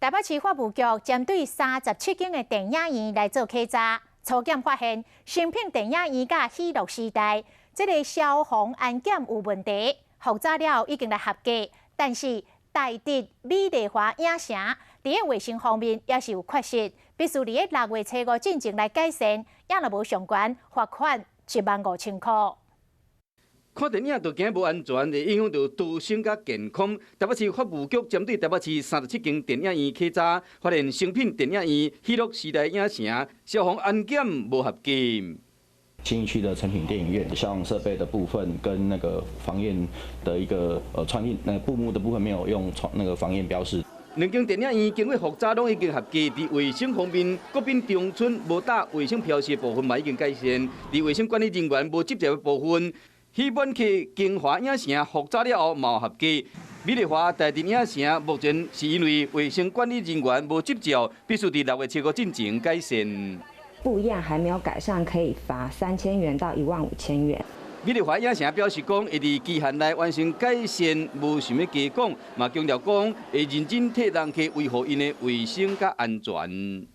台北市法务局针对37间的电影院来做稽查，初检发现新品电影院甲喜乐时代这个消防安检有问题，复杂了已经来合格，但是台德美丽华影城伫个卫生方面也是有缺失，必须伫个6月初5进前来改善，也若无上悬，罚款15000块。看电影就惊无安全，会影响到都心甲健康。台北市法务局针对台北市37间电影院稽查，发现成品电影院喜乐时代影城消防安检无合格。信义区的成品电影院消防设备的部分跟那个防烟的一个穿印布幕的部分没有用那个防烟标识。两间电影院经过复查，拢已经合格。伫卫生方面，国宾中村无打卫生标示的部分嘛已经改善。伫卫生管理人员无执照的部分，戏本区金华影城复查了后嘛合格。美丽华台德影城目前是因为卫生管理人员无执照，必须伫6月初5进前改善。不一样还没有改善，可以罚3000元到15000元。美丽华影城表示讲，会伫期限内完成改善，无想要加讲，嘛强调讲会认真替人去维护因的卫生甲安全。